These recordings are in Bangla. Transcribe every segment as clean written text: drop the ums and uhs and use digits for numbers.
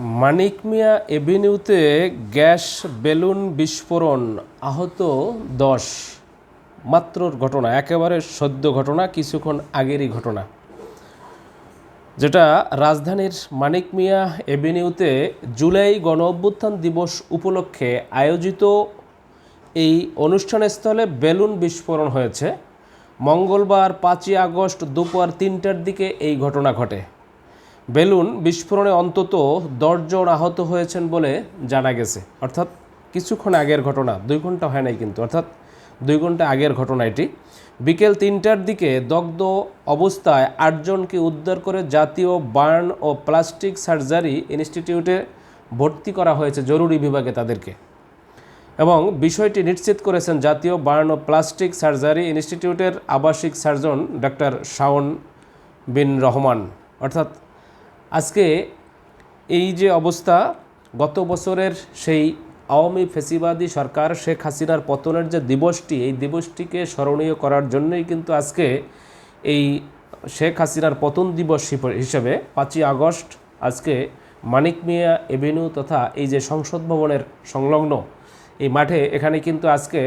মানিক মিয়া এভিনিউতে গ্যাস বেলুন বিস্ফোরণ, আহত 10। মাত্রর ঘটনা, একেবারে সদ্য ঘটনা, কিছুক্ষণ আগেরই ঘটনা, যেটা রাজধানীর মানিক মিয়া এভিনিউতে জুলাই গণঅভ্যুত্থান দিবস উপলক্ষে আয়োজিত এই অনুষ্ঠানস্থলে বেলুন বিস্ফোরণ হয়েছে। মঙ্গলবার 5ই আগস্ট দুপুর 3টার দিকে এই ঘটনা ঘটে। বেলুন বিস্ফোরণে অন্তত 10 জন আহত হয়েছেন বলে জানা গেছে। অর্থাৎ কিছুক্ষণ আগের ঘটনা, 2 ঘন্টা হয় নাই কিন্তু, অর্থাৎ 2 ঘন্টা আগের ঘটনা এটি। বিকেল 3টার দিকে দগ্ধ অবস্থায় 8 জনকে উদ্ধার করে জাতীয় বার্ন ও প্লাস্টিক সার্জারি ইনস্টিটিউটে ভর্তি করা হয়েছে, জরুরি বিভাগে তাদেরকে। এবং বিষয়টি নিশ্চিত করেছেন জাতীয় বার্ন ও প্লাস্টিক সার্জারি ইনস্টিটিউটের আবাসিক সার্জন ডক্টর শাওন বিন রহমান। অর্থাৎ আজকে এই যে অবস্থা, গত বছরের সেই আওয়ামী ফ্যাসিবাদী সরকার শেখ হাসিনার পতনের যে দিবসটি, এই দিবসটিকে স্মরণীয় করার জন্যই কিন্তু আজকে এই শেখ হাসিনার পতন দিবস হিসেবে 5ই আগস্ট আজকে মানিক মিয়া এভিনিউ তথা এই যে সংসদ ভবনের সংলগ্ন এই মাঠে, এখানে কিন্তু আজকে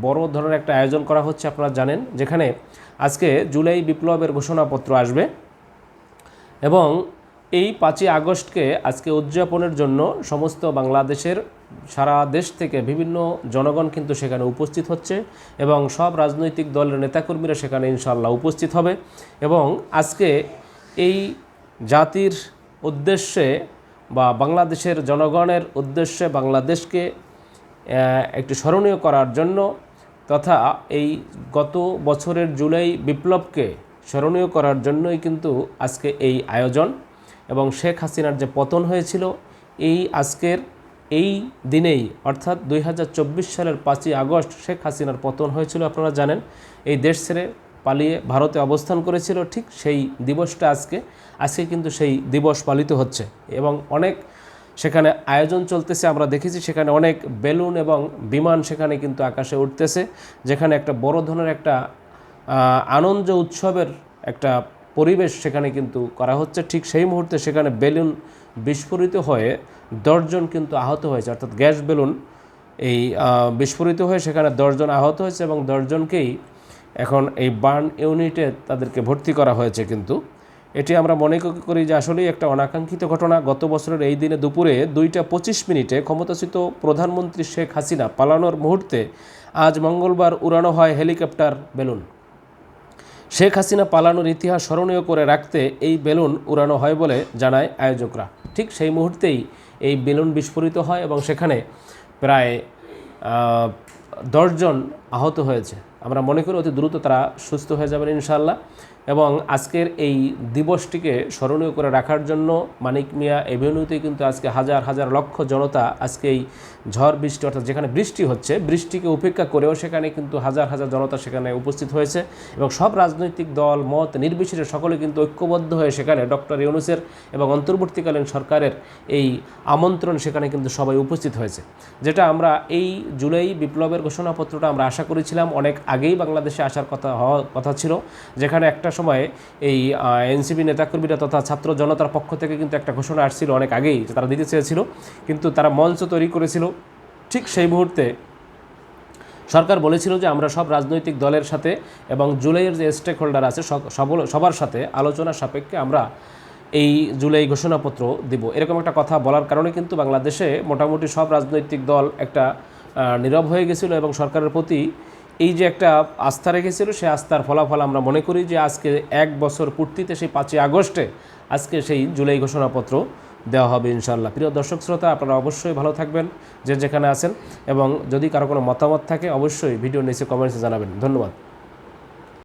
বড় ধরনের একটা আয়োজন করা হচ্ছে। আপনারা জানেন, যেখানে আজকে জুলাই বিপ্লবের ঘোষণাপত্র আসবে এবং এই 5ই আগস্টকে আজকে উদযাপনের জন্য সমস্ত বাংলাদেশের সারা দেশ থেকে বিভিন্ন জনগণ কিন্তু সেখানে উপস্থিত হচ্ছে এবং সব রাজনৈতিক দলের নেতাকর্মীরা সেখানে ইনশাআল্লাহ উপস্থিত হবে। এবং আজকে এই জাতির উদ্দেশ্যে বা বাংলাদেশের জনগণের উদ্দেশ্যে বাংলাদেশকে একটি স্মরণীয় করার জন্য তথা এই গত বছরের জুলাই বিপ্লবকে স্মরণীয় করার জন্যই কিন্তু আজকে এই আয়োজন। এবং শেখ হাসিনার যে পতন হয়েছিল এই আজকের এই দিনেই, অর্থাৎ 2024 সালের 5ই আগস্ট শেখ হাসিনার পতন হয়েছিল। আপনারা জানেন, এই দেশ ছেড়ে পালিয়ে ভারতে অবস্থান করেছিল। ঠিক সেই দিবসটা আজকে কিন্তু সেই দিবস পালিত হচ্ছে এবং অনেক সেখানে আয়োজন চলতেছে। আমরা দেখেছি সেখানে অনেক বেলুন এবং বিমান সেখানে কিন্তু আকাশে উঠতেছে, যেখানে একটা বড় ধরনের একটা আনন্দ উৎসবের একটা পরিবেশ সেখানে কিন্তু করা হচ্ছে। ঠিক সেই মুহূর্তে সেখানে বেলুন বিস্ফোরিত হয়ে 10 জন কিন্তু আহত হয়েছে, অর্থাৎ গ্যাস বেলুন এই বিস্ফোরিত হয়ে সেখানে 10 জন আহত হয়েছে এবং 10 জনকেই এখন এই বার্ন ইউনিটে তাদেরকে ভর্তি করা হয়েছে। কিন্তু এটি আমরা মনে করি যে আসলেই একটা অনাকাঙ্ক্ষিত ঘটনা। গত বছরের এই দিনে দুপুরে 2:25 ক্ষমতাচ্যুত প্রধানমন্ত্রী শেখ হাসিনা পালানোর মুহূর্তে আজ মঙ্গলবার উড়ানো হয় হেলিকপ্টার বেলুন। শেখ হাসিনা পালানোর ইতিহাস স্মরণীয় করে রাখতে এই বেলুন উড়ানো হয় বলে জানায় আয়োজকরা। ঠিক সেই মুহূর্তেই এই বেলুন বিস্ফোরিত হয় এবং সেখানে প্রায় 10 জন আহত হয়েছে। আমরা মনে করি অতি দ্রুত তারা সুস্থ হয়ে যাবেন ইনশাআল্লাহ। এবং আজকের এই দিবসটিকে স্মরণীয় করে রাখার জন্য মানিক মিয়া এভিনিউতে কিন্তু আজকে হাজার হাজার লক্ষ জনতা আজকে এই ঝড় বৃষ্টি, অর্থাৎ যেখানে বৃষ্টি হচ্ছে, বৃষ্টিকে উপেক্ষা করেও সেখানে কিন্তু হাজার হাজার জনতা সেখানে উপস্থিত হয়েছে এবং সব রাজনৈতিক দল মত নির্বিশেষে সকলে কিন্তু ঐক্যবদ্ধ হয়ে সেখানে ডক্টর ইউনূসের এবং অন্তর্বর্তীকালীন সরকারের এই আমন্ত্রণ সেখানে কিন্তু সবাই উপস্থিত হয়েছে। যেটা আমরা এই জুলাই বিপ্লবের ঘোষণাপত্রটা আমরা আশা করেছিলাম অনেক আগেই বাংলাদেশে আসার কথা ছিল, যেখানে একটা সময় এই এনসিপি নেতাকর্মীরা তথা ছাত্র জনতার পক্ষ থেকে কিন্তু একটা ঘোষণা আসছিল অনেক আগেই, যে তারা দিতে চেয়েছিল, কিন্তু তারা মঞ্চ তৈরি করেছিল। ঠিক সেই মুহূর্তে সরকার বলেছিল যে আমরা সব রাজনৈতিক দলের সাথে এবং জুলাইয়ের যে স্টেক হোল্ডার আছে সবার সাথে আলোচনা সাপেক্ষে আমরা এই জুলাই ঘোষণাপত্র দিব, এরকম একটা কথা বলার কারণে কিন্তু বাংলাদেশে মোটামুটি সব রাজনৈতিক দল একটা নীরব হয়ে গেছিল এবং সরকারের প্রতি এই যে একটা আস্থা রেখেছিল, সেই আস্থার ফলাফল আমরা মনে করি যে আজকে 1 বছর পূর্তিতে সেই 5ই আগস্টে আজকে সেই জুলাই ঘোষণাপত্র দেওয়া হবে ইনশাআল্লাহ। প্রিয় দর্শক শ্রোতা, আপনারা অবশ্যই ভালো থাকবেন যে যেখানে আছেন এবং যদি কারো কোনো মতামত থাকে অবশ্যই ভিডিওর নিচে কমেন্টসে জানাবেন। ধন্যবাদ।